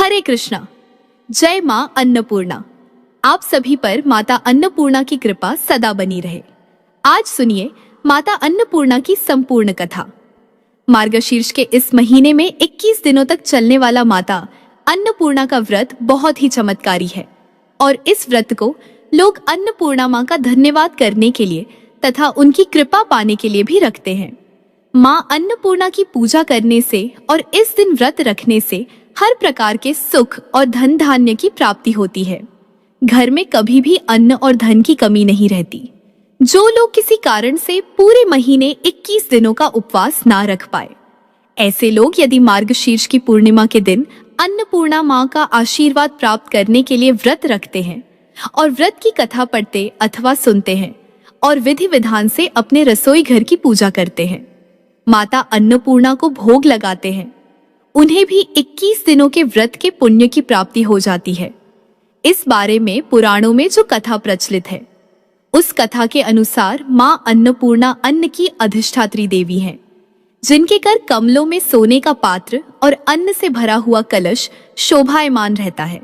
हरे कृष्णा। जय माँ अन्नपूर्णा। आप सभी पर माता अन्नपूर्णा की कृपा सदा बनी रहे। आज सुनिए माता अन्नपूर्णा की संपूर्ण कथा। मार्गशीर्ष के इस महीने में 21 दिनों तक चलने वाला माता अन्नपूर्णा का व्रत बहुत ही चमत्कारी है और इस व्रत को लोग अन्नपूर्णा माँ का धन्यवाद करने के लिए तथा उनकी कृपा पाने के लिए भी रखते हैं। माँ अन्नपूर्णा की पूजा करने से और इस दिन व्रत रखने से हर प्रकार के सुख और धन धान्य की प्राप्ति होती है। घर में कभी भी अन्न और धन की कमी नहीं रहती। जो लोग किसी कारण से पूरे महीने 21 दिनों का उपवास ना रख पाए, ऐसे लोग यदि मार्गशीर्ष की पूर्णिमा के दिन अन्नपूर्णा माँ का आशीर्वाद प्राप्त करने के लिए व्रत रखते हैं और व्रत की कथा पढ़ते अथवा सुनते हैं और विधि विधान से अपने रसोई घर की पूजा करते हैं, माता अन्नपूर्णा को भोग लगाते हैं, उन्हें भी 21 दिनों के व्रत के पुण्य की प्राप्ति हो जाती है। इस बारे में पुराणों में जो कथा प्रचलित है, उस कथा के अनुसार माँ अन्नपूर्णा अन्न की अधिष्ठात्री देवी हैं, जिनके कर कमलों में सोने का पात्र और अन्न से भरा हुआ कलश शोभायमान रहता है।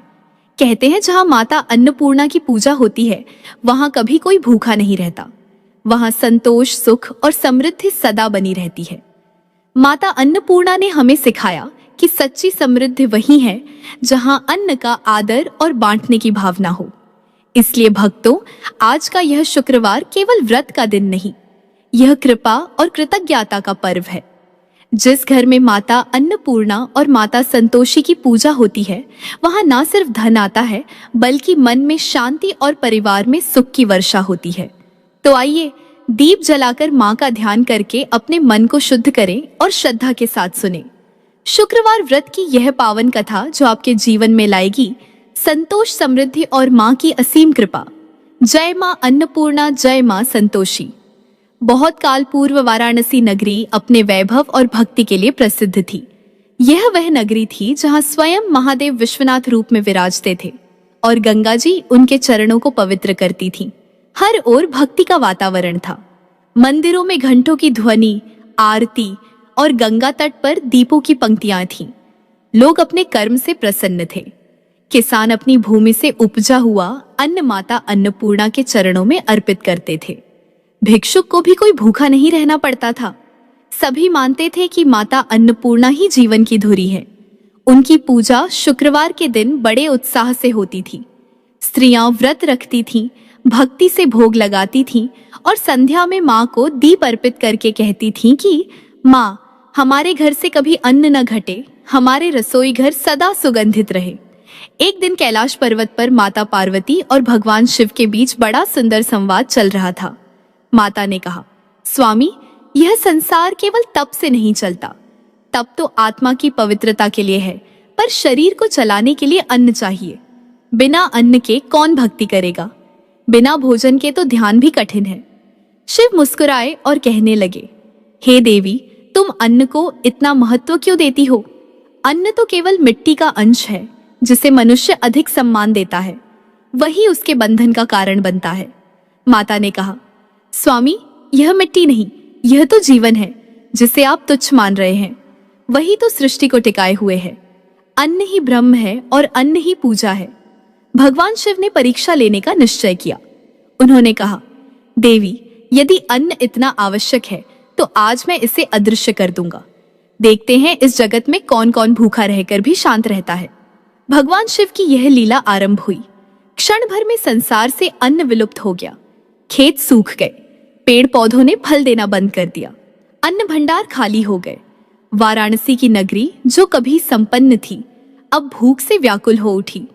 कहते हैं जहाँ माता अन्नपूर्णा की पूजा होती है, वहाँ कभी कोई भूखा नहीं रहता। वहाँ संतोष, सुख और समृद्धि सदा बनी रहती है। माता अन्नपूर्णा ने हमें सिखाया कि सच्ची समृद्धि वही है जहाँ अन्न का आदर और बांटने की भावना हो। इसलिए भक्तों, आज का यह शुक्रवार केवल व्रत का दिन नहीं, यह कृपा और कृतज्ञता का पर्व है। जिस घर में माता अन्नपूर्णा और माता संतोषी की पूजा होती है, वहाँ न सिर्फ धन आता है, बल्कि मन में शांति और परिवार में सुख की वर्षा होती है। तो आइए दीप जलाकर माँ का ध्यान करके अपने मन को शुद्ध करें और श्रद्धा के साथ सुने शुक्रवार व्रत की यह पावन कथा, जो आपके जीवन में लाएगी संतोष, समृद्धि और माँ की असीम कृपा। जय माँ अन्नपूर्णा, जय माँ संतोषी। बहुत काल पूर्व वाराणसी नगरी अपने वैभव और भक्ति के लिए प्रसिद्ध थी। यह वह नगरी थी जहाँ स्वयं महादेव विश्वनाथ रूप में विराजते थे और गंगा जी उनके चरणों को पवित्र करती थीं। हर ओर भक्ति का वातावरण था। मंदिरों में घंटों की ध्वनि, आरती और गंगा तट पर दीपों की पंक्तियां थीं। लोग अपने कर्म से प्रसन्न थे। किसान अपनी भूमि से उपजा हुआ अन्न माता अन्नपूर्णा के चरणों में अर्पित करते थे। भिक्षुक को भी कोई भूखा नहीं रहना पड़ता था। सभी मानते थे कि माता अन्नपूर्णा ही जीवन की धुरी है। उनकी पूजा शुक्रवार के दिन बड़े उत्साह से होती थी। स्त्रियां व्रत रखती थीं, भक्ति से भोग लगाती थीं और संध्या में माँ को दीप अर्पित करके कहती थीं कि माँ, हमारे घर से कभी अन्न न घटे, हमारे रसोई घर सदा सुगंधित रहे। एक दिन कैलाश पर्वत पर माता पार्वती और भगवान शिव के बीच बड़ा सुंदर संवाद चल रहा था। माता ने कहा, स्वामी, यह संसार केवल तप से नहीं चलता। तप तो आत्मा की पवित्रता के लिए है, पर शरीर को चलाने के लिए अन्न चाहिए। बिना अन्न के कौन भक्ति करेगा? बिना भोजन के तो ध्यान भी कठिन है। शिव मुस्कुराए और कहने लगे, हे देवी, तुम अन्न को इतना महत्व क्यों देती हो? अन्न तो केवल मिट्टी का अंश है, जिसे मनुष्य अधिक सम्मान देता है। वही उसके बंधन का कारण बनता है। माता ने कहा, स्वामी, यह मिट्टी नहीं, यह तो जीवन है, जिसे आप तुच्छ मान रहे हैं। वही तो सृष्टि को टिकाए हुए है। अन्न ही ब्रह्म है और अन्न ही पूजा है। भगवान शिव ने परीक्षा लेने का निश्चय किया। उन्होंने कहा, देवी, यदि अन्न इतना आवश्यक है तो आज मैं इसे अदृश्य कर दूंगा। देखते हैं इस जगत में कौन कौन भूखा रहकर भी शांत रहता है। भगवान शिव की यह लीला आरंभ हुई। क्षण भर में संसार से अन्न विलुप्त हो गया। खेत सूख गए, पेड़ पौधों ने फल देना बंद कर दिया, अन्न भंडार खाली हो गए। वाराणसी की नगरी, जो कभी संपन्न थी, अब भूख से व्याकुल हो उठी।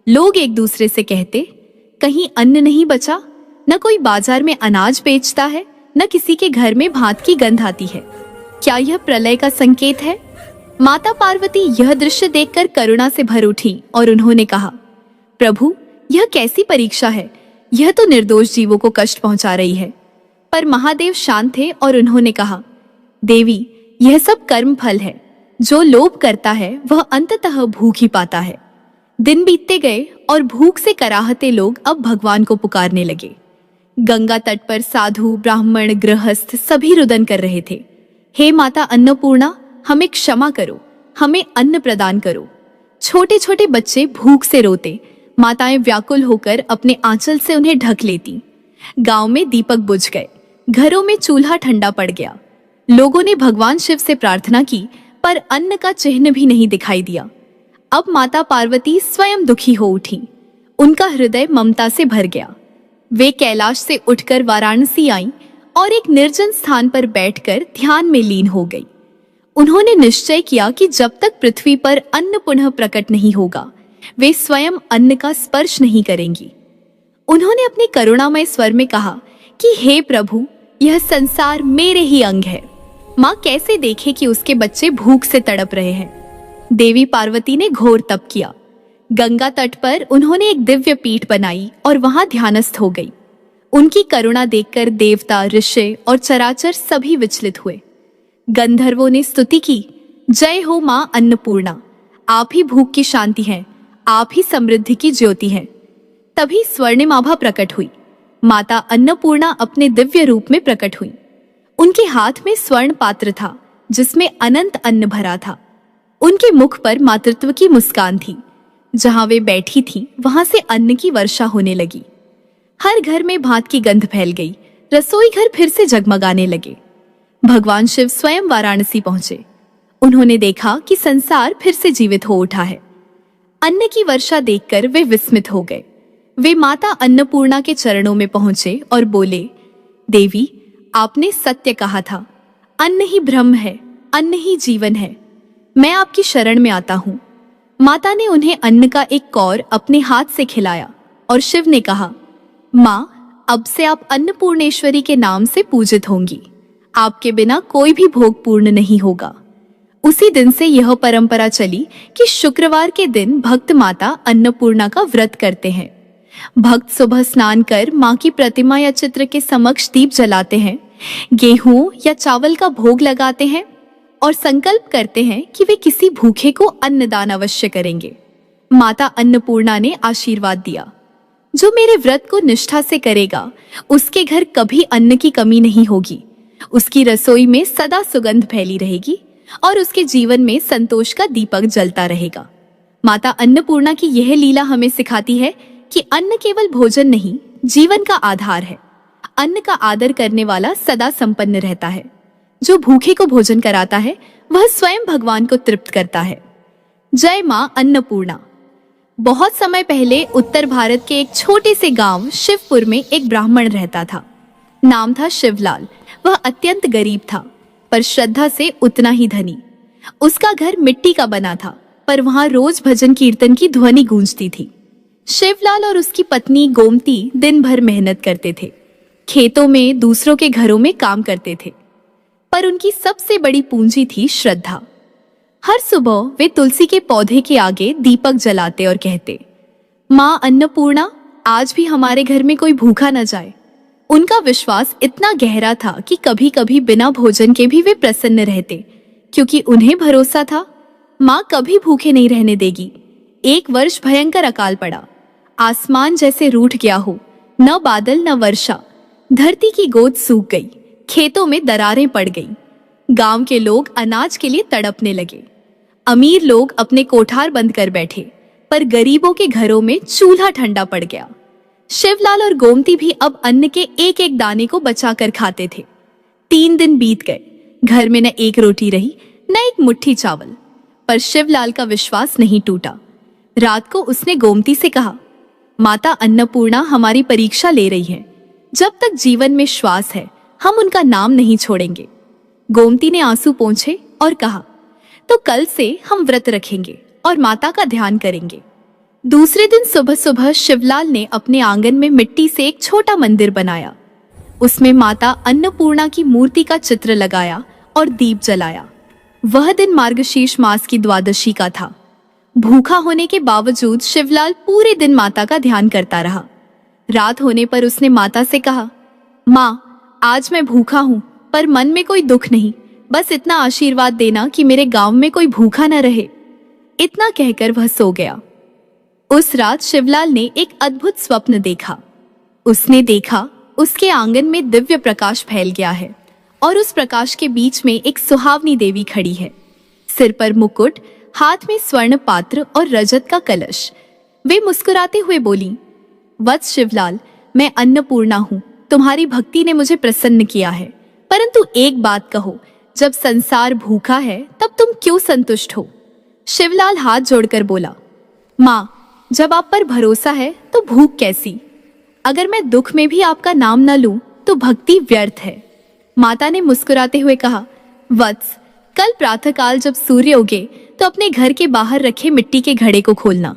लोग एक दूसरे से कहते, कहीं अन्न नहीं बचा? न कोई बाजार में अनाज बेचता है, न किसी के घर में भात की गंध आती है। क्या यह प्रलय का संकेत है? माता पार्वती यह दृश्य देखकर करुणा से भर उठी और उन्होंने कहा, प्रभु, यह कैसी परीक्षा है? यह तो निर्दोष जीवों को कष्ट पहुंचा रही है। पर महादेव शांत थे और उन्होंने कहा, देवी, यह सब कर्म फल है। जो लोभ करता है वह अंततः भूख ही पाता है। दिन बीतते गए और भूख से कराहते लोग अब भगवान को पुकारने लगे। गंगा तट पर साधु, ब्राह्मण, गृहस्थ सभी रुदन कर रहे थे, हे माता अन्नपूर्णा, हमें क्षमा करो, हमें अन्न प्रदान करो। छोटे छोटे बच्चे भूख से रोते, माताएं व्याकुल होकर अपने आंचल से उन्हें ढक लेती। गांव में दीपक बुझ गए, घरों में चूल्हा ठंडा पड़ गया। लोगों ने भगवान शिव से प्रार्थना की, पर अन्न का चिन्ह भी नहीं दिखाई दिया। अब माता पार्वती स्वयं दुखी हो उठी। उनका हृदय ममता से भर गया। वे कैलाश से उठकर वाराणसी आईं और एक निर्जन स्थान पर बैठकर ध्यान में लीन हो गई। उन्होंने निश्चय किया कि जब तक पृथ्वी पर अन्न पुनः प्रकट नहीं होगा, वे स्वयं अन्न का स्पर्श नहीं करेंगी। उन्होंने अपने करुणामय स्वर में कहा कि हे प्रभु, यह संसार मेरे ही अंग है। माँ कैसे देखे कि उसके बच्चे भूख से तड़प रहे हैं। देवी पार्वती ने घोर तप किया। गंगा तट पर उन्होंने एक दिव्य पीठ बनाई और वहां ध्यानस्थ हो गई। उनकी करुणा देखकर देवता, ऋषि और चराचर सभी विचलित हुए। गंधर्वों ने स्तुति की, जय हो माँ अन्नपूर्णा, आप ही भूख की शांति हैं, आप ही समृद्धि की ज्योति हैं। तभी स्वर्णिमाभा प्रकट हुई। माता अन्नपूर्णा अपने दिव्य रूप में प्रकट हुई। उनके हाथ में स्वर्ण पात्र था जिसमें अनंत अन्न भरा था। उनके मुख पर मातृत्व की मुस्कान थी। जहां वे बैठी थीं, वहां से अन्न की वर्षा होने लगी। हर घर में भात की गंध फैल गई। रसोई घर फिर से जगमगाने लगे। भगवान शिव स्वयं वाराणसी पहुंचे। उन्होंने देखा कि संसार फिर से जीवित हो उठा है। अन्न की वर्षा देखकर वे विस्मित हो गए। वे माता अन्नपूर्णा के चरणों में पहुंचे और बोले, देवी, आपने सत्य कहा था। अन्न ही ब्रह्म है, अन्न ही जीवन है। मैं आपकी शरण में आता हूँ। माता ने उन्हें अन्न का एक कौर अपने हाथ से खिलाया और शिव ने कहा, माँ, अब से आप अन्नपूर्णेश्वरी के नाम से पूजित होंगी। आपके बिना कोई भी भोग पूर्ण नहीं होगा। उसी दिन से यह परंपरा चली कि शुक्रवार के दिन भक्त माता अन्नपूर्णा का व्रत करते हैं। भक्त सुबह स्नान कर माँ की प्रतिमा या चित्र के समक्ष दीप जलाते हैं, गेहूं या चावल का भोग लगाते हैं और संकल्प करते हैं कि वे किसी भूखे को अन्नदान अवश्य करेंगे। माता अन्नपूर्णा ने आशीर्वाद दिया, जो मेरे व्रत को निष्ठा से करेगा, उसके घर कभी अन्न की कमी नहीं होगी। उसकी रसोई में सदा सुगंध फैली रहेगी और उसके जीवन में संतोष का दीपक जलता रहेगा। माता अन्नपूर्णा की यह लीला हमें सिखाती है कि अन्न केवल भोजन नहीं, जीवन का आधार है। अन्न का आदर करने वाला सदा संपन्न रहता है। जो भूखे को भोजन कराता है, वह स्वयं भगवान को तृप्त करता है। जय मां अन्नपूर्णा। बहुत समय पहले उत्तर भारत के एक छोटे से गांव शिवपुर में एक ब्राह्मण रहता था। नाम था शिवलाल। वह अत्यंत गरीब था, पर श्रद्धा से उतना ही धनी। उसका घर मिट्टी का बना था, पर वहां रोज भजन कीर्तन की ध्वनि गूंजती थी। शिवलाल और उसकी पत्नी गोमती दिन भर मेहनत करते थे। खेतों में, दूसरों के घरों में काम करते थे, पर उनकी सबसे बड़ी पूंजी थी श्रद्धा। हर सुबह वे तुलसी के पौधे के आगे दीपक जलाते और कहते, माँ अन्नपूर्णा, आज भी हमारे घर में कोई भूखा न जाए। उनका विश्वास इतना गहरा था कि कभी कभी बिना भोजन के भी वे प्रसन्न रहते, क्योंकि उन्हें भरोसा था माँ कभी भूखे नहीं रहने देगी। एक वर्ष भयंकर अकाल पड़ा। आसमान जैसे रूठ गया हो, न बादल न वर्षा। धरती की गोद सूख गई, खेतों में दरारें पड़ गईं। गांव के लोग अनाज के लिए तड़पने लगे। अमीर लोग अपने कोठार बंद कर बैठे, पर गरीबों के घरों में चूल्हा ठंडा पड़ गया। शिवलाल और गोमती भी अब अन्न के एक एक दाने को बचाकर खाते थे। 3 दिन बीत गए। घर में न एक रोटी रही, न एक मुट्ठी चावल, पर शिवलाल का विश्वास नहीं टूटा। रात को उसने गोमती से कहा, माता अन्नपूर्णा हमारी परीक्षा ले रही है। जब तक जीवन में श्वास है, हम उनका नाम नहीं छोड़ेंगे। गोमती ने आंसू पोंछे और कहा, तो कल से हम व्रत रखेंगे और माता का ध्यान करेंगे। दूसरे दिन सुबह सुबह शिवलाल ने अपने आंगन में मिट्टी से एक छोटा मंदिर बनाया। उसमें माता अन्नपूर्णा की मूर्ति का चित्र लगाया और दीप जलाया। वह दिन मार्गशीर्ष मास की द्वादशी का था। भूखा होने के बावजूद शिवलाल पूरे दिन माता का ध्यान करता रहा। रात होने पर उसने माता से कहा, माँ, आज मैं भूखा हूँ, पर मन में कोई दुख नहीं। बस इतना आशीर्वाद देना कि मेरे गांव में कोई भूखा न रहे। इतना कहकर वह सो गया। उस रात शिवलाल ने एक अद्भुत स्वप्न देखा। उसने देखा उसके आंगन में दिव्य प्रकाश फैल गया है और उस प्रकाश के बीच में एक सुहावनी देवी खड़ी है। सिर पर मुकुट, हाथ में स्वर्ण पात्र और रजत का कलश। वे मुस्कुराते हुए बोली, वत्स शिवलाल, मैं अन्नपूर्णा हूँ। तुम्हारी भक्ति ने मुझे प्रसन्न किया है, परंतु एक बात कहो, जब संसार भूखा है तब तुम क्यों संतुष्ट हो? शिवलाल हाथ जोड़कर बोला, माँ, जब आप पर भरोसा है तो भूख कैसी? अगर मैं दुख में भी आपका नाम न लूं तो भक्ति व्यर्थ है। माता ने मुस्कुराते हुए कहा, वत्स, कल प्रातःकाल जब सूर्य उगे तो अपने घर के बाहर रखे मिट्टी के घड़े को खोलना,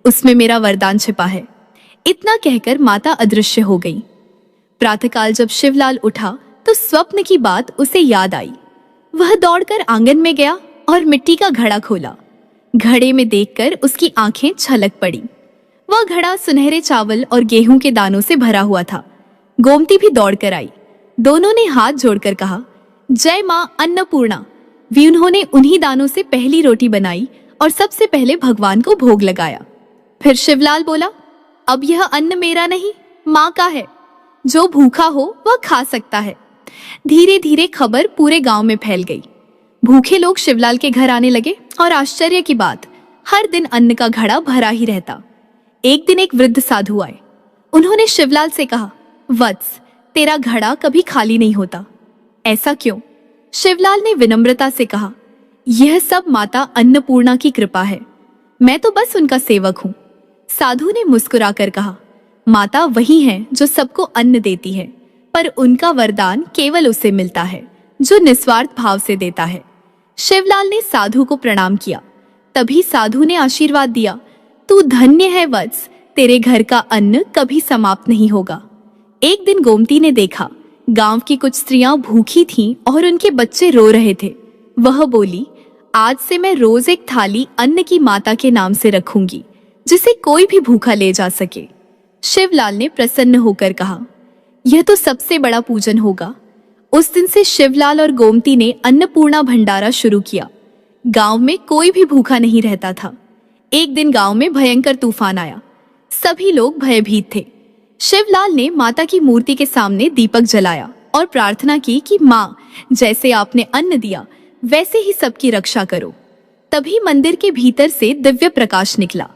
उसमें मेरा वरदान छिपा है। इतना कहकर माता अदृश्य हो गई। प्रातःकाल जब शिवलाल उठा तो स्वप्न की बात उसे याद आई। वह दौड़कर आंगन में गया और मिट्टी का घड़ा खोला। घड़े में देखकर उसकी आंखें छलक पड़ी। वह घड़ा सुनहरे चावल और गेहूं के दानों से भरा हुआ था। गोमती भी दौड़कर आई। दोनों ने हाथ जोड़कर कहा, जय मां अन्नपूर्णा। भी उन्होंने उन्हीं दानों से पहली रोटी बनाई और सबसे पहले भगवान को भोग लगाया। फिर शिवलाल बोला, अब यह अन्न मेरा नहीं, माँ का है। जो भूखा हो वह खा सकता है। धीरे धीरे खबर पूरे गांव में फैल गई। भूखे लोग शिवलाल के घर आने लगे और आश्चर्य की बात, हर दिन अन्न का घड़ा भरा ही रहता। एक दिन एक वृद्ध साधु आए। उन्होंने शिवलाल से कहा, वत्स, तेरा घड़ा कभी खाली नहीं होता, ऐसा क्यों? शिवलाल ने विनम्रता से कहा, यह सब माता अन्नपूर्णा की कृपा है, मैं तो बस उनका सेवक हूँ। साधु ने मुस्कुराकर कहा, माता वही है जो सबको अन्न देती है, पर उनका वरदान केवल उसे मिलता है जो निस्वार्थ भाव से देता है। शिवलाल ने साधु को प्रणाम किया। तभी साधु ने आशीर्वाद दिया, तू धन्य है वत्स, तेरे घर का अन्न कभी समाप्त नहीं होगा। एक दिन गोमती ने देखा, गांव की कुछ स्त्रियां भूखी थीं और उनके बच्चे रो रहे थे। वह बोली, आज से मैं रोज एक थाली अन्न की माता के नाम से रखूंगी, जिसे कोई भी भूखा ले जा सके। शिवलाल ने प्रसन्न होकर कहा, यह तो सबसे बड़ा पूजन होगा। उस दिन से शिवलाल और गोमती ने अन्नपूर्णा भंडारा शुरू किया। गांव में कोई भी भूखा नहीं रहता था। एक दिन गांव में भयंकर तूफान आया। सभी लोग भयभीत थे। शिवलाल ने माता की मूर्ति के सामने दीपक जलाया और प्रार्थना की कि माँ, जैसे आपने अन्न दिया वैसे ही सबकी रक्षा करो। तभी मंदिर के भीतर से दिव्य प्रकाश निकला।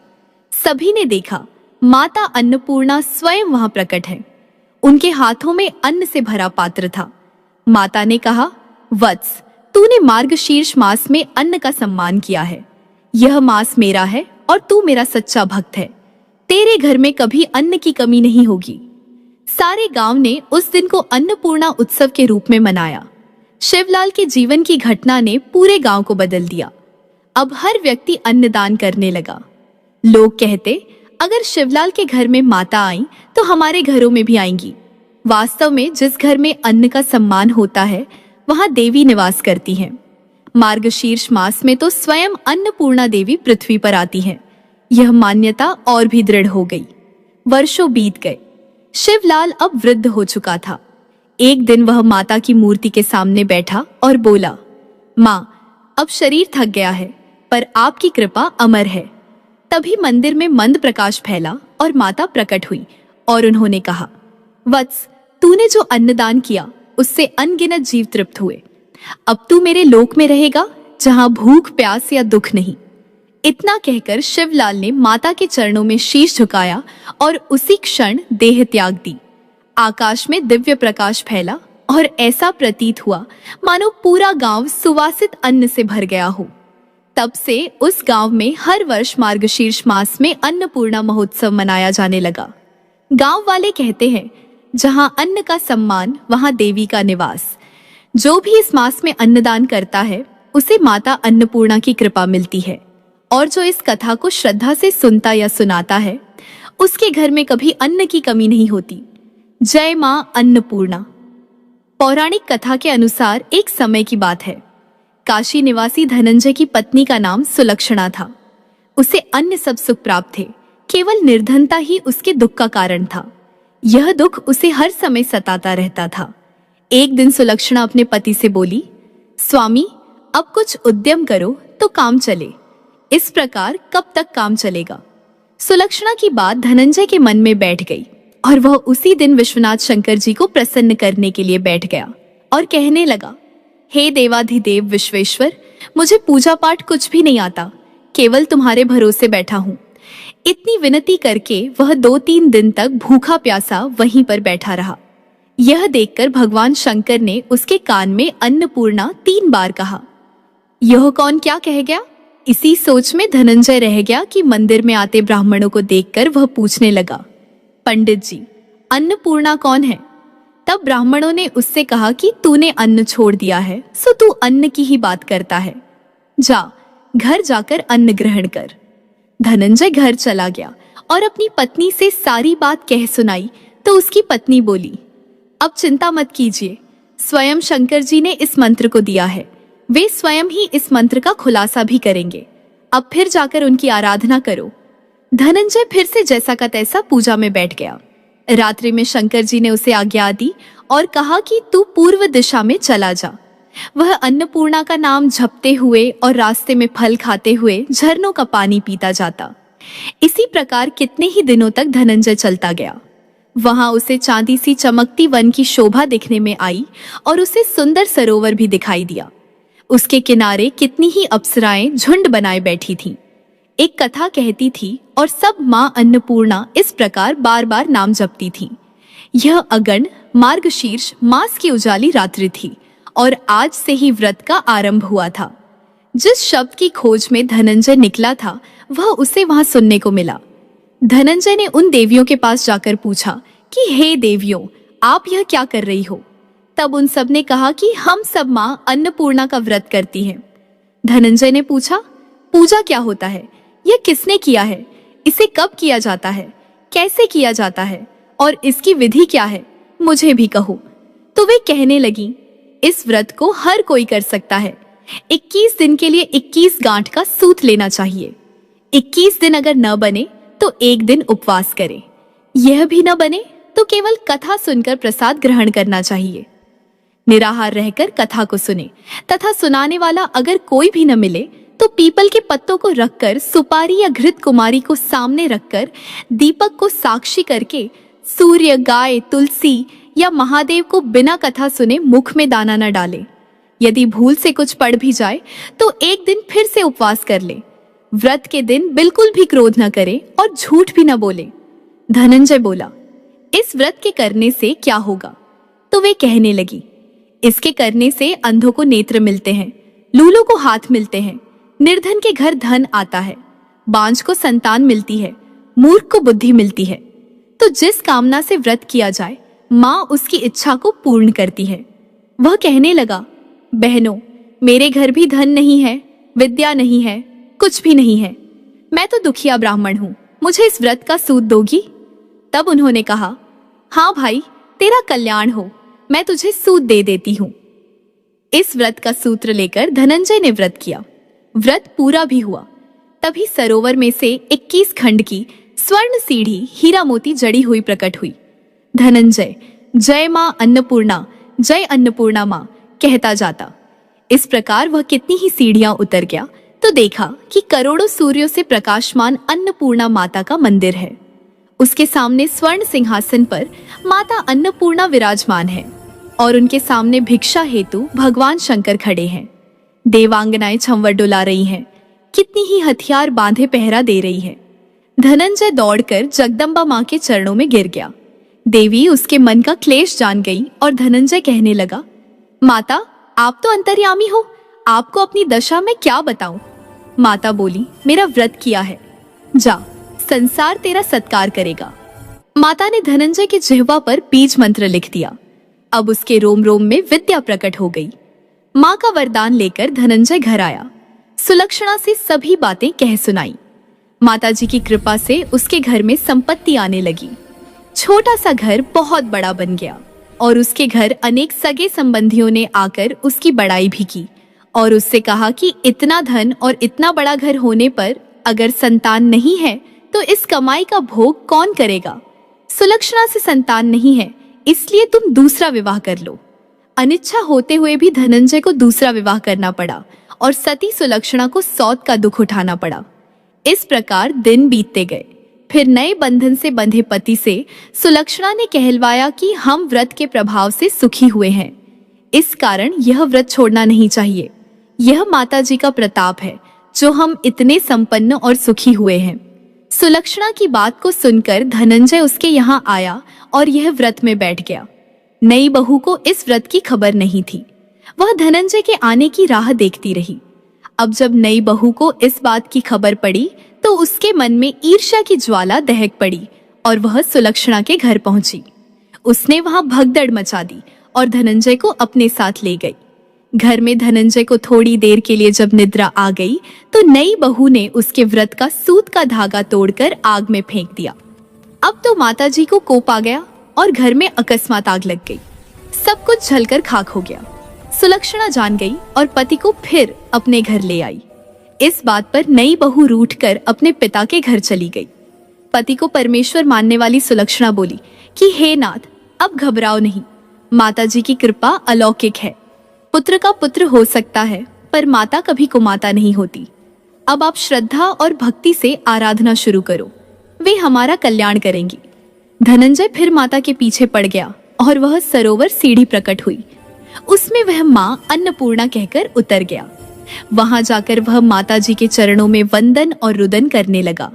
सभी ने देखा, माता अन्नपूर्णा स्वयं वहां प्रकट है। उनके हाथों में अन्न से भरा पात्र था। माता ने कहा, वत्स, तूने मार्गशीर्ष मास में अन्न का सम्मान किया है। यह मास मेरा है और तू मेरा सच्चा भक्त है। तेरे घर में कभी अन्न की कमी नहीं होगी। सारे गांव ने उस दिन को अन्नपूर्णा उत्सव के रूप में मनाया। शिवलाल के जीवन की घटना ने पूरे गांव को बदल दिया। अब हर व्यक्ति अन्नदान करने लगा। लोग कहते, अगर शिवलाल के घर में माता आई तो हमारे घरों में भी आएंगी। वास्तव में जिस घर में अन्न का सम्मान होता है वहां देवी निवास करती हैं। मार्गशीर्ष मास में तो स्वयं अन्नपूर्णा देवी पृथ्वी पर आती हैं। यह मान्यता और भी दृढ़ हो गई। वर्षों बीत गए। शिवलाल अब वृद्ध हो चुका था। एक दिन वह माता की मूर्ति के सामने बैठा और बोला, माँ, अब शरीर थक गया है, पर आपकी कृपा अमर है। तभी मंदिर में मंद प्रकाश फैला और माता प्रकट हुई और उन्होंने कहा, वत्स, तूने जो अन्नदान किया उससे अनगिनत जीव तृप्त हुए। अब तू मेरे लोक में रहेगा जहां भूख, प्यास या दुख नहीं। इतना कहकर शिवलाल ने माता के चरणों में शीश झुकाया और उसी क्षण देह त्याग दी। आकाश में दिव्य प्रकाश फैला और ऐसा प्रतीत हुआ मानो पूरा गांव सुवासित अन्न से भर गया हो। तब से उस गांव में हर वर्ष मार्गशीर्ष मास में अन्नपूर्णा महोत्सव मनाया जाने लगा। गांव वाले कहते हैं, जहां अन्न का सम्मान वहां देवी का निवास। जो भी इस मास में अन्नदान करता है उसे माता अन्नपूर्णा की कृपा मिलती है, और जो इस कथा को श्रद्धा से सुनता या सुनाता है उसके घर में कभी अन्न की कमी नहीं होती। जय मां अन्नपूर्णा। पौराणिक कथा के अनुसार एक समय की बात है। काशी निवासी धनंजय की पत्नी का नाम सुलक्षणा था। उसे अन्य सब सुख प्राप्त थे, केवल निर्धनता ही उसके दुख का कारण था। यह दुख उसे हर समय सताता रहता था। एक दिन सुलक्षणा अपने पति से बोली, स्वामी, अब कुछ उद्यम करो तो काम चले। इस प्रकार कब तक काम चलेगा? सुलक्षणा की बात धनंजय के मन में बैठ गई और वह उसी दिन विश्वनाथ शंकर जी को प्रसन्न करने के लिए बैठ गया और कहने लगा, हे देवाधिदेव विश्वेश्वर, मुझे पूजा पाठ कुछ भी नहीं आता, केवल तुम्हारे भरोसे बैठा हूँ। इतनी विनती करके वह 2-3 दिन तक भूखा प्यासा वहीं पर बैठा रहा। यह देखकर भगवान शंकर ने उसके कान में अन्नपूर्णा 3 बार कहा। यह कौन क्या कह गया? इसी सोच में धनंजय रह गया कि मंदिर में आते ब्राह्मणों को देखकर वह पूछने लगा, पंडित जी, अन्नपूर्णा कौन है? तब ब्राह्मणों ने उससे कहा कि तूने अन्न छोड़ दिया है, सो तू अन्न की ही बात करता है। जा, घर जाकर अन्न ग्रहण कर। धनंजय घर चला गया और अपनी पत्नी से सारी बात कह सुनाई तो उसकी पत्नी बोली, अब चिंता मत कीजिए, स्वयं शंकर जी ने इस मंत्र को दिया है, वे स्वयं ही इस मंत्र का खुलासा भी करेंगे। अब फिर जाकर उनकी आराधना करो। धनंजय फिर से जैसा का तैसा पूजा में बैठ गया। रात्रि में शंकर जी ने उसे आज्ञा दी और कहा कि तू पूर्व दिशा में चला जा। वह अन्नपूर्णा का नाम जपते हुए और रास्ते में फल खाते हुए झरनों का पानी पीता जाता। इसी प्रकार कितने ही दिनों तक धनंजय चलता गया। वहां उसे चांदी सी चमकती वन की शोभा दिखने में आई और उसे सुंदर सरोवर भी दिखाई दिया। उसके किनारे कितनी ही अप्सराएं झुंड बनाए बैठी थीं। एक कथा कहती थी और सब माँ अन्नपूर्णा इस प्रकार बार बार नाम जपती थीं। यह अगन मार्गशीर्ष मास की उजाली रात्रि थी और आज से ही व्रत का आरंभ हुआ था। जिस शब्द की खोज में धनंजय निकला था वह उसे वहां सुनने को मिला। धनंजय ने उन देवियों के पास जाकर पूछा कि हे देवियों, आप यह क्या कर रही हो? तब उन सब ने कहा कि हम सब माँ अन्नपूर्णा का व्रत करती हैं। धनंजय ने पूछा, पूजा क्या होता है? यह किसने किया है? इसे कब किया जाता है? कैसे किया जाता है? और इसकी विधि क्या है? मुझे भी कहो। तो वे कहने लगी, इस व्रत को हर कोई कर सकता है। 21 दिन के लिए 21 गांठ का सूत लेना चाहिए। 21 दिन अगर न बने तो 1 दिन उपवास करे। यह भी न बने तो केवल कथा सुनकर प्रसाद ग्रहण करना चाहिए। निराहार रहकर कथा को सुने तथा सुनाने वाला अगर कोई भी न मिले तो पीपल के पत्तों को रखकर सुपारी या घृत कुमारी को सामने रखकर दीपक को साक्षी करके सूर्य, गाय, तुलसी या महादेव को बिना कथा सुने मुख में दाना न डाले। यदि भूल से कुछ पड़ भी जाए तो 1 दिन फिर से उपवास कर ले। व्रत के दिन बिल्कुल भी क्रोध न करे और झूठ भी न बोले। धनंजय बोला, इस व्रत के करने से क्या होगा? तो वे कहने लगी, इसके करने से अंधों को नेत्र मिलते हैं, लूलों को हाथ मिलते हैं, निर्धन के घर धन आता है, बांझ को संतान मिलती है, मूर्ख को बुद्धि मिलती है। तो जिस कामना से व्रत किया जाए माँ उसकी इच्छा को पूर्ण करती है। वह कहने लगा, बहनों, मेरे घर भी धन नहीं है, विद्या नहीं है, कुछ भी नहीं है। मैं तो दुखिया ब्राह्मण हूँ, मुझे इस व्रत का सूत दोगी? तब उन्होंने कहा, हाँ भाई, तेरा कल्याण हो, मैं तुझे सूत दे देती हूँ। इस व्रत का सूत्र लेकर धनंजय ने व्रत किया। व्रत पूरा भी हुआ। तभी सरोवर में से 21 खंड की स्वर्ण सीढ़ी हीरा मोती जड़ी हुई प्रकट हुई। धनंजय जय माँ अन्नपूर्णा, जय अन्नपूर्णा माँ कहता जाता। इस प्रकार वह कितनी ही सीढ़ियां उतर गया तो देखा कि करोड़ों सूर्यों से प्रकाशमान अन्नपूर्णा माता का मंदिर है। उसके सामने स्वर्ण सिंहासन पर माता अन्नपूर्णा विराजमान है और उनके सामने भिक्षा हेतु भगवान शंकर खड़े हैं। देवांगनाएं छंवर डुला रही हैं, कितनी ही हथियार बांधे पहरा दे रही है। धनंजय दौड़कर जगदम्बा माँ के चरणों में गिर गया। देवी उसके मन का क्लेश जान गई और धनंजय कहने लगा, माता, आप तो अंतर्यामी हो, आपको अपनी दशा में क्या बताऊं? माता बोली, मेरा व्रत किया है, जा, संसार तेरा सत्कार करेगा। माता ने धनंजय के जिह्वा पर बीज मंत्र लिख दिया। अब उसके रोम रोम में विद्या प्रकट हो गई। माँ का वरदान लेकर धनंजय घर आया। सुलक्षणा से सभी बातें कह सुनाई। माताजी की कृपा से उसके घर में संपत्ति आने लगी। छोटा सा घर बहुत बड़ा बन गया और उसके घर अनेक सगे संबंधियों ने आकर उसकी बड़ाई भी की और उससे कहा कि इतना धन और इतना बड़ा घर होने पर अगर संतान नहीं है तो इस कमाई का भोग कौन करेगा? सुलक्षणा से संतान नहीं है, इसलिए तुम दूसरा विवाह कर लो। अनिच्छा होते हुए भी धनंजय को दूसरा विवाह करना पड़ा और सती सुलक्षणा को सौत का दुख उठाना पड़ा। इस प्रकार दिन बीतते गए। फिर नए बंधन से बंधे पति से सुलक्षणा ने कहलवाया कि हम व्रत के प्रभाव से सुखी हुए हैं, इस कारण यह व्रत छोड़ना नहीं चाहिए। यह माता जी का प्रताप है, जो हम इतने संपन्न और सुखी हुए हैं। सुलक्षणा की बात को सुनकर धनंजय उसके यहाँ आया और यह व्रत में बैठ गया। नई बहू को इस व्रत की खबर नहीं थी। वह धनंजय के आने की राह देखती रही। अब जब नई बहू को इस बात की खबर पड़ी तो उसके मन में ईर्ष्या की ज्वाला दहक पड़ी और वह सुलक्षणा के घर पहुंची। उसने वहां भगदड़ मचा दी और धनंजय को अपने साथ ले गई। घर में धनंजय को थोड़ी देर के लिए जब निद्रा आ गई तो नई बहू ने उसके व्रत का सूत का धागा तोड़कर आग में फेंक दिया। अब तो माताजी को कोप आ गया और घर में अकस्मात आग लग गई। सब कुछ जलकर खाक हो गया। सुलक्षणा जान गई और पति को फिर अपने घर ले आई। इस बात पर नई बहू रूठकर अपने पिता के घर चली गई। पति को परमेश्वर मानने वाली सुलक्षणा बोली कि हे नाथ, अब घबराओ नहीं, माताजी की कृपा अलौकिक है। पुत्र का पुत्र हो सकता है पर माता कभी कुमाता नहीं होती। अब आप श्रद्धा और भक्ति से आराधना शुरू करो, वे हमारा कल्याण करेंगी। धनंजय फिर माता के पीछे पड़ गया और वह सरोवर सीढ़ी प्रकट हुई। उसमें वह माँ अन्नपूर्णा कहकर उतर गया। वहां जाकर वह माताजी के चरणों में वंदन और रुदन करने लगा।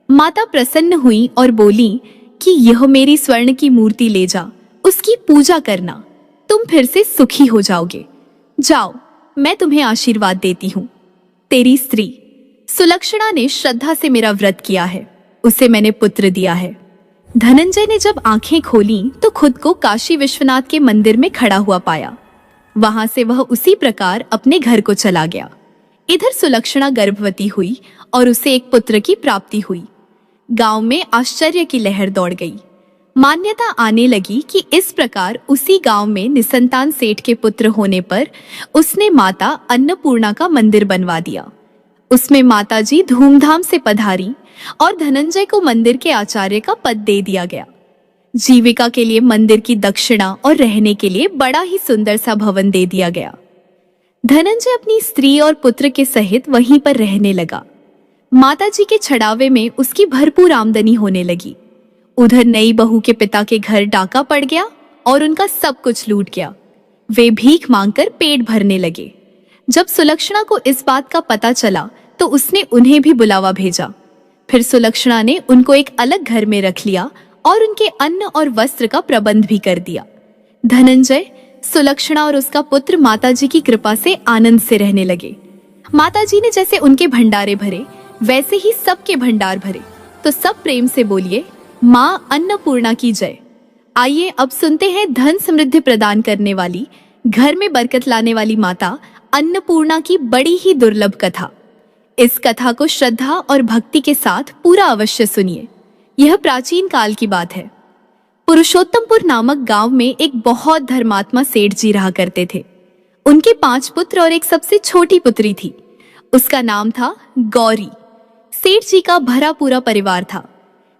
माता प्रसन्न हुई और बोली कि यह मेरी स्वर्ण की मूर्ति ले जा, उसकी पूजा करना, तुम फिर से सुखी हो जाओगे। जाओ, मैं तुम्हें आशीर्वाद देती हूँ। तेरी स्त्री सुलक्षणा ने श्रद्धा से मेरा व्रत किया है, उसे मैंने पुत्र दिया है। धनंजय ने जब आंखें खोली तो खुद को काशी विश्वनाथ के मंदिर में खड़ा हुआ पाया। वहां से वह उसी प्रकार अपने घर को चला गया। इधर सुलक्षणा गर्भवती हुई और उसे एक पुत्र की प्राप्ति हुई। गांव में आश्चर्य की लहर दौड़ गई। मान्यता आने लगी कि इस प्रकार उसी गांव में निसंतान सेठ के पुत्र होने पर उसने माता अन्नपूर्णा का मंदिर बनवा दिया। उसमें माताजी धूमधाम से पधारी और धनंजय को मंदिर के आचार्य का पद दे दिया गया। जीविका के लिए मंदिर की दक्षिणा और रहने के लिए बड़ा ही सुंदर सा भवन दे दिया गया। धनंजय अपनी स्त्री और पुत्र के सहित वहीं पर रहने लगा। माताजी के छड़ावे में उसकी भरपूर आमदनी होने लगी। उधर नई बहू के पिता के घर डाका पड़ गया और उनका सब कुछ लूट गया। वे भीख मांगकर पेट भरने लगे। जब सुलक्षणा को इस बात का पता चला तो उसने उन्हें भी बुलावा भेजा। फिर सुलक्षणा ने उनको एक अलग घर में रख लिया और उनके अन्न और वस्त्र का प्रबंध भी कर दिया। धनंजय, सुलक्षणा और उसका पुत्र माताजी की कृपा से आनंद से रहने लगे। माताजी ने जैसे उनके भंडारे भरे वैसे ही सबके भंडार भरे। तो सब प्रेम से बोलिए, माँ अन्नपूर्णा की जय। आइए अब सुनते हैं धन समृद्धि प्रदान करने वाली, घर में बरकत लाने वाली माता अन्नपूर्णा की बड़ी ही दुर्लभ कथा। इस कथा को श्रद्धा और भक्ति के साथ पूरा अवश्य सुनिए। यह प्राचीन काल की बात है। पुरुषोत्तमपुर नामक गांव में एक बहुत धर्मात्मा सेठ जी रहा करते थे। उनके 5 पुत्र और एक सबसे छोटी पुत्री थी। उसका नाम था गौरी। सेठ जी का भरा पूरा परिवार था।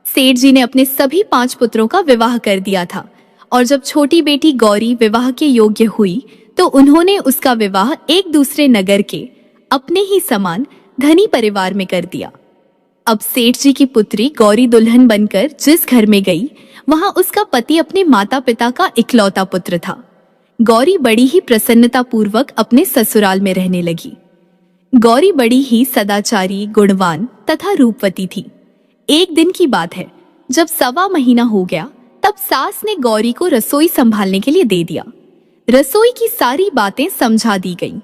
सेठ जी ने अपने सभी 5 पुत्रों का विवाह कर दिया था और जब छोटी बेटी गौरी विवाह के योग्य हुई तो उन्होंने उसका विवाह एक दूसरे नगर के अपने ही समान धनी परिवार में कर दिया। अब सेठ जी की पुत्री गौरी दुल्हन बनकर जिस घर में गई वहां उसका पति अपने माता पिता का इकलौता पुत्र था। गौरी बड़ी ही प्रसन्नता पूर्वक अपने ससुराल में रहने लगी। गौरी बड़ी ही सदाचारी, गुणवान तथा रूपवती थी। एक दिन की बात है, जब 1.25 महीना हो गया तब सास ने गौरी को रसोई संभालने के लिए दे दिया। रसोई की सारी बातें समझा दी गईं।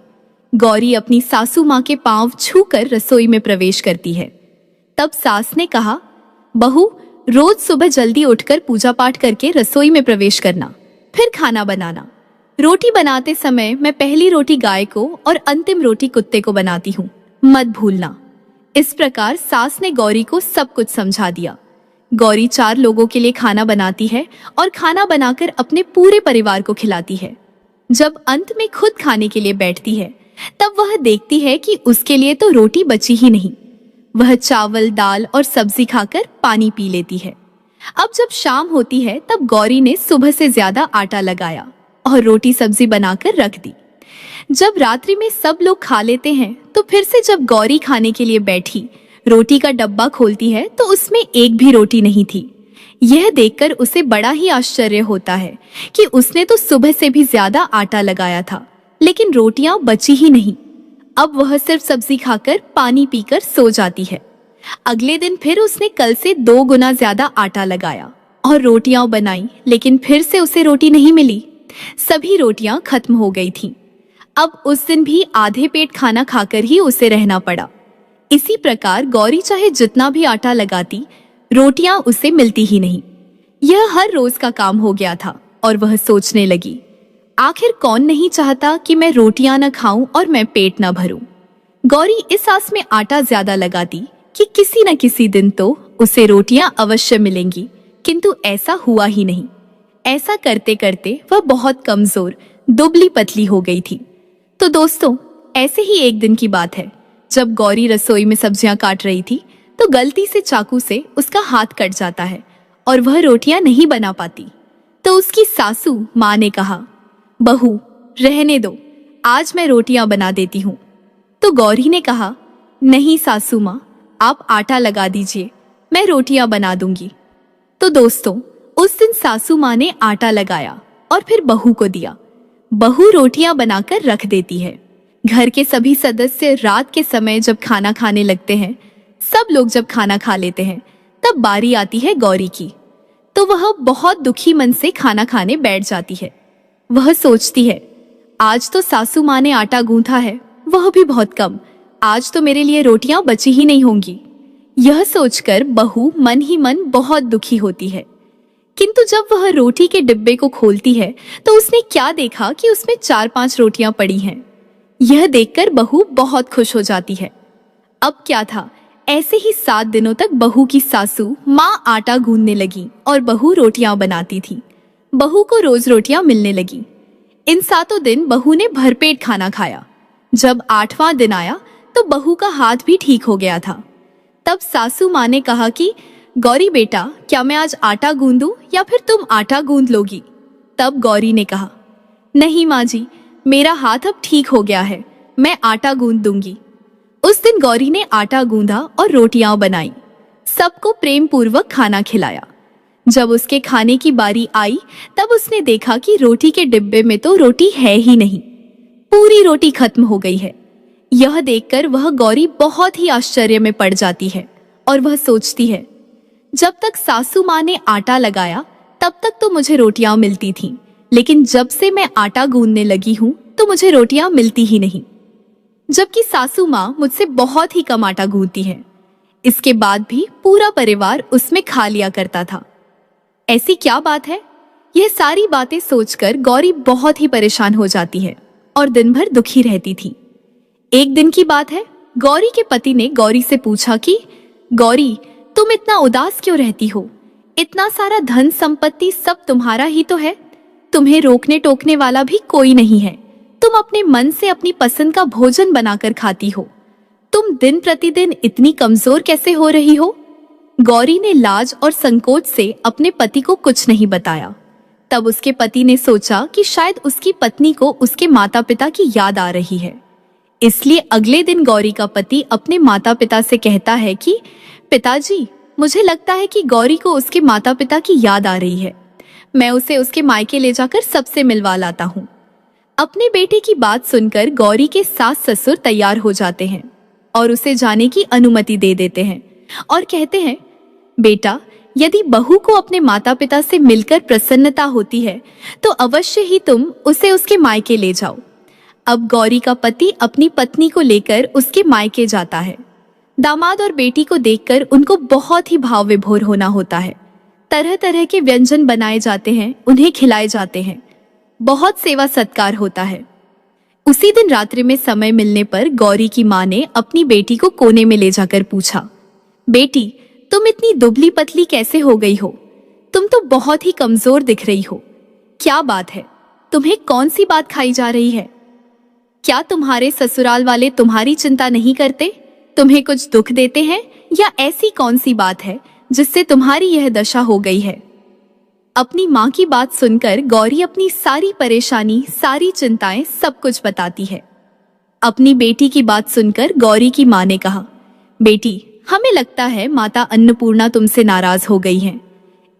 गौरी अपनी सासू माँ के पांव छूकर रसोई में प्रवेश करती है। तब सास ने कहा, बहू, रोज सुबह जल्दी उठकर पूजा पाठ करके रसोई में प्रवेश करना, फिर खाना बनाना। रोटी बनाते समय मैं पहली रोटी गाय को और अंतिम रोटी कुत्ते को बनाती हूँ, मत भूलना। इस प्रकार सास ने गौरी को सब कुछ समझा दिया। गौरी 4 लोगों के लिए खाना बनाती है और खाना बनाकर अपने पूरे परिवार को खिलाती है। जब अंत में खुद खाने के लिए बैठती है तब वह देखती है कि उसके लिए तो रोटी बची ही नहीं। वह चावल, दाल और सब्जी खाकर पानी पी लेती है। अब जब शाम होती है तब गौरी ने सुबह से ज्यादा आटा लगाया और रोटी सब्जी बनाकर रख दी। जब रात्रि में सब लोग खा लेते हैं तो फिर से जब गौरी खाने के लिए बैठी, रोटी का डब्बा खोलती है तो उसमें एक भी रोटी नहीं थी। यह देखकर उसे बड़ा ही आश्चर्य होता है कि उसने तो सुबह से भी ज्यादा आटा लगाया था लेकिन रोटियां बची ही नहीं। अब वह सिर्फ सब्जी खाकर पानी पीकर सो जाती है। अगले दिन फिर उसने कल से 2 गुना ज्यादा आटा लगाया और रोटियां बनाई, लेकिन फिर से उसे रोटी नहीं मिली। सभी रोटियां खत्म हो गई थीं। अब उस दिन भी आधे पेट खाना खाकर ही उसे रहना पड़ा। इसी प्रकार गौरी चाहे जितना भी आटा लगाती, रोटियां उसे मिलती ही नहीं। यह हर रोज का काम हो गया था और वह सोचने लगी, आखिर कौन नहीं चाहता कि मैं रोटियां न खाऊं और मैं पेट न भरूं। गौरी इस आस में आटा ज्यादा लगाती कि किसी न किसी दिन तो उसे रोटियां अवश्य मिलेंगी, किंतु ऐसा हुआ ही नहीं। ऐसा करते करते वह बहुत कमजोर, दुबली पतली हो गई थी। तो दोस्तों, ऐसे ही एक दिन की बात है, जब गौरी रसोई में सब्जियां काट रही थी तो गलती से चाकू से उसका हाथ कट जाता है और वह रोटियां नहीं बना पाती। तो उसकी सासू माँ ने कहा, बहू रहने दो, आज मैं रोटियां बना देती हूँ। तो गौरी ने कहा, नहीं सासू माँ, आप आटा लगा दीजिए, मैं रोटियां बना दूंगी। तो दोस्तों, उस दिन सासू माँ ने आटा लगाया और फिर बहू को दिया। बहू रोटियां बनाकर रख देती है। घर के सभी सदस्य रात के समय जब खाना खाने लगते हैं, सब लोग जब खाना खा लेते हैं, तब बारी आती है गौरी की। तो वह बहुत दुखी मन से खाना खाने बैठ जाती है। वह सोचती है, आज तो सासू माँ ने आटा गूंथा है, वह भी बहुत कम, आज तो मेरे लिए रोटियां बची ही नहीं होंगी। यह सोचकर बहू मन ही मन बहुत दुखी होती है। किंतु जब वह रोटी के डिब्बे को खोलती है तो उसने क्या देखा कि उसमें 4-5 रोटियां पड़ी हैं। यह देखकर बहू बहुत खुश हो जाती है। अब क्या था, ऐसे ही 7 दिनों तक बहू की सासू माँ आटा गूंथने लगी और बहू रोटियां बनाती थी। बहू को रोज रोटियां मिलने लगी। इन 7 दिन बहू ने भरपेट खाना खाया। जब 8वां दिन आया तो बहू का हाथ भी ठीक हो गया था। तब सासू माँ ने कहा कि गौरी बेटा, क्या मैं आज आटा गूंदूं या फिर तुम आटा गूंद लोगी? तब गौरी ने कहा, नहीं माँ जी, मेरा हाथ अब ठीक हो गया है, मैं आटा गूंद दूंगी। उस दिन गौरी ने आटा गूंदा और रोटियां बनाई, सबको प्रेम पूर्वक खाना खिलाया। जब उसके खाने की बारी आई तब उसने देखा कि रोटी के डिब्बे में तो रोटी है ही नहीं, पूरी रोटी खत्म हो गई है। यह देखकर वह गौरी बहुत ही आश्चर्य में पड़ जाती है और वह सोचती है, जब तक सासू माँ ने आटा लगाया तब तक तो मुझे रोटियां मिलती थीं, लेकिन जब से मैं आटा गूंदने लगी हूँ तो मुझे रोटियां मिलती ही नहीं, जबकि सासू माँ मुझसे बहुत ही कम आटा गूंथती है। इसके बाद भी पूरा परिवार उसमें खा लिया करता था। ऐसी क्या बात है? यह सारी बातें सोचकर गौरी बहुत ही परेशान हो जाती है और दिन भर दुखी रहती थी। एक दिन की बात है, गौरी के पति ने गौरी से पूछा कि गौरी, तुम इतना उदास क्यों रहती हो? इतना सारा धन संपत्ति सब तुम्हारा ही तो है, तुम्हें रोकने टोकने वाला भी कोई नहीं है, तुम अपने मन से अपनी पसंद का भोजन बनाकर खाती हो, तुम दिन प्रतिदिन इतनी कमजोर कैसे हो रही हो? गौरी ने लाज और संकोच से अपने पति को कुछ नहीं बताया। तब उसके पति ने सोचा कि शायद उसकी पत्नी को उसके माता पिता की याद आ रही है। इसलिए अगले दिन गौरी का पति अपने माता पिता से कहता है कि पिताजी, मुझे लगता है कि गौरी को उसके माता पिता की याद आ रही है, मैं उसे उसके मायके ले जाकर सबसे मिलवा लाता हूँ। अपने बेटे की बात सुनकर गौरी के सास ससुर तैयार हो जाते हैं और उसे जाने की अनुमति दे देते हैं और कहते हैं, बेटा, यदि बहू को अपने माता पिता से मिलकर प्रसन्नता होती है तो अवश्य ही तुम उसे उसके मायके ले जाओ। अब गौरी का पति अपनी पत्नी को लेकर उसके मायके जाता है। दामाद और बेटी को देखकर उनको बहुत ही भाव विभोर होना होता है। तरह तरह के व्यंजन बनाए जाते हैं, उन्हें खिलाए जाते हैं, बहुत सेवा सत्कार होता है। उसी दिन रात्रि में समय मिलने पर गौरी की माँ ने अपनी बेटी को कोने में ले जाकर पूछा, बेटी, तुम इतनी दुबली पतली कैसे हो गई हो? तुम तो बहुत ही कमजोर दिख रही हो। क्या बात है? तुम्हें कौन सी बात खाई जा रही है? क्या तुम्हारे ससुराल वाले तुम्हारी चिंता नहीं करते? तुम्हें कुछ दुख देते हैं या ऐसी कौन सी बात है जिससे तुम्हारी यह दशा हो गई है? अपनी माँ की बात सुनकर गौरी अपनी सारी परेशानी, सारी चिंताएं, सब कुछ बताती है। अपनी बेटी की बात सुनकर गौरी की माँ ने कहा, बेटी, हमें लगता है माता अन्नपूर्णा तुमसे नाराज हो गई हैं।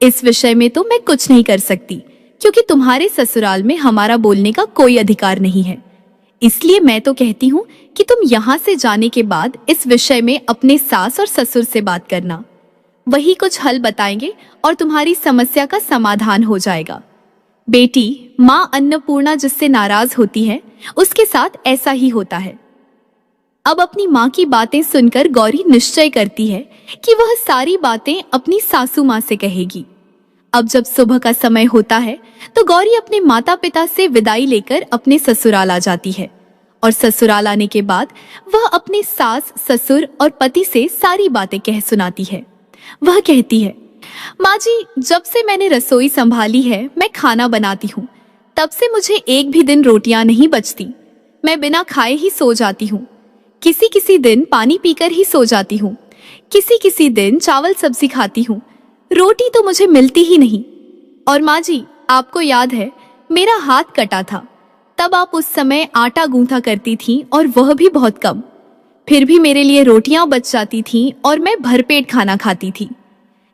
इस विषय में तो मैं कुछ नहीं कर सकती, क्योंकि तुम्हारे ससुराल में हमारा बोलने का कोई अधिकार नहीं है। इसलिए मैं तो कहती हूँ कि तुम यहाँ से जाने के बाद इस विषय में अपने सास और ससुर से बात करना। वही कुछ हल बताएंगे और तुम्हारी समस्या का समाधान हो जाएगा। बेटी, माँ अन्नपूर्णा जिससे नाराज होती है उसके साथ ऐसा ही होता है। अब अपनी माँ की बातें सुनकर गौरी निश्चय करती है कि वह सारी बातें अपनी सासू माँ से कहेगी। अब जब सुबह का समय होता है तो गौरी अपने माता पिता से विदाई लेकर अपने ससुराल आ जाती है और ससुराल आने के बाद वह अपने सास, ससुर और पति से सारी बातें कह सुनाती है। वह कहती है, माँ जी, जब से मैंने रसोई संभाली है मैं खाना बनाती हूँ, तब से मुझे एक भी दिन रोटियां नहीं बचती। मैं बिना खाए ही सो जाती हूँ। किसी किसी दिन पानी पीकर ही सो जाती हूँ। किसी किसी दिन चावल सब्जी खाती हूँ। रोटी तो मुझे मिलती ही नहीं। और माँ जी, आपको याद है मेरा हाथ कटा था, तब आप उस समय आटा गूंथा करती थीं और वह भी बहुत कम। फिर भी मेरे लिए रोटियां बच जाती थीं और मैं भरपेट खाना खाती थी।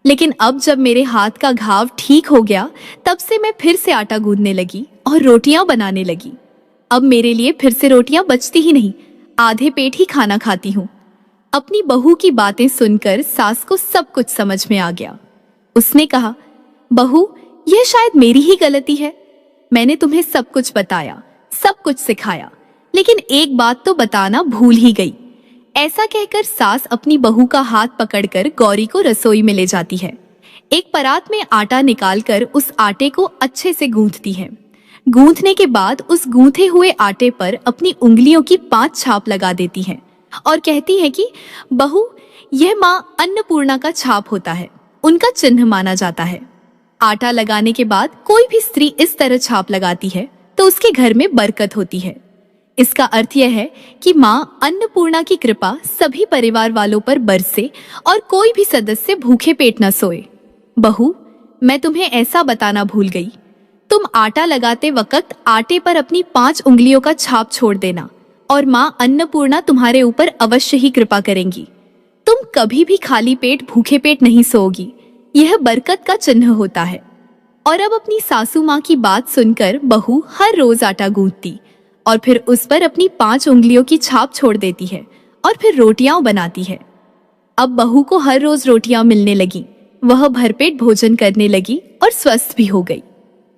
लेकिन अब जब मेरे हाथ का घाव ठीक हो गया तब से मैं फिर से आटा गूंथने लगी और रोटियां बनाने लगी। अब मेरे लिए फिर से रोटियां बचती ही नहीं, आधे पेट ही खाना खाती हूँ। अपनी बहू की बातें सुनकर सास को सब कुछ समझ में आ गया। उसने कहा, बहू, यह शायद मेरी ही गलती है। मैंने तुम्हें सब कुछ बताया, सब कुछ सिखाया, लेकिन एक बात तो बताना भूल ही गई। ऐसा कहकर सास अपनी बहू का हाथ पकड़कर गौरी को रसोई में ले जाती है। एक परात में आटा निकालकर उस आटे को अच्छे से गूंथती है। गूंथने के बाद उस गूंथे हुए आटे पर अपनी उंगलियों की 5 छाप लगा देती है और कहती है कि बहू, यह माँ अन्नपूर्णा का छाप होता है, उनका चिन्ह माना जाता है। आटा लगाने के बाद कोई भी स्त्री इस तरह छाप लगाती है तो उसके घर में बरकत होती है। इसका अर्थ यह है कि माँ अन्नपूर्णा की कृपा सभी परिवार वालों पर बरसे और कोई भी सदस्य भूखे पेट न सोए। बहू, मैं तुम्हें ऐसा बताना भूल गई। तुम आटा लगाते वक्त आटे पर अपनी 5 उंगलियों का छाप छोड़ देना और माँ अन्नपूर्णा तुम्हारे ऊपर अवश्य ही कृपा करेंगी। तुम कभी भी खाली पेट भूखे पेट नहीं सोओगी, यह बरकत का चिन्ह होता है। और अब अपनी सासू माँ की बात सुनकर बहू हर रोज आटा गूंथती और फिर उस पर अपनी 5 उंगलियों की छाप छोड़ देती है और फिर रोटियां बनाती है। अब बहू को हर रोज रोटियां मिलने लगी, वह भरपेट भोजन करने लगी और स्वस्थ भी हो गई।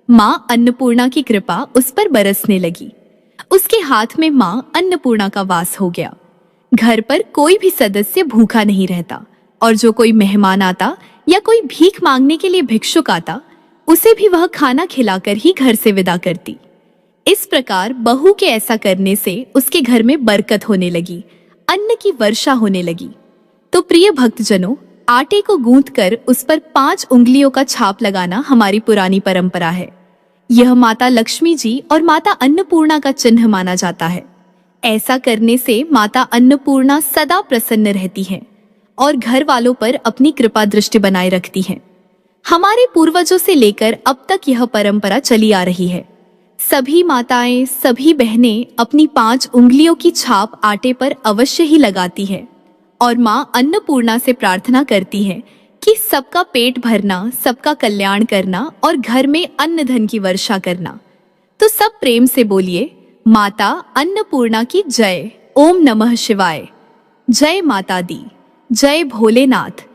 माँ अन्नपूर्णा की कृपा उस पर बरसने लगी। उसके हाथ में माँ अन्नपूर्णा का वास हो गया। घर पर कोई भी सदस्य भूखा नहीं रहता और जो कोई मेहमान आता या कोई भीख मांगने के लिए भिक्षुक आता, उसे भी वह खाना खिलाकर ही घर से विदा करती। इस प्रकार बहू के ऐसा करने से उसके घर में बरकत होने लगी, अन्न की वर्षा होने लगी। तो प्रिय भक्तजनों, आटे को गूंथकर उस पर 5 उंगलियों का छाप लगाना हमारी पुरानी परंपरा है। यह माता लक्ष्मी जी और माता अन्नपूर्णा का चिन्ह माना जाता है। ऐसा करने से माता अन्नपूर्णा सदा प्रसन्न रहती हैं और घर वालों पर अपनी कृपा दृष्टि बनाए रखती हैं। हमारे पूर्वजों से लेकर अब तक यह परंपरा चली आ रही है। सभी माताएं, सभी बहनें अपनी 5 उंगलियों की छाप आटे पर अवश्य ही लगाती है और माँ अन्नपूर्णा से प्रार्थना करती है कि सबका पेट भरना, सबका कल्याण करना और घर में अन्न धन की वर्षा करना। तो सब प्रेम से बोलिए, माता अन्नपूर्णा की जय। ओम नमः शिवाय। जय माता दी, जय भोलेनाथ।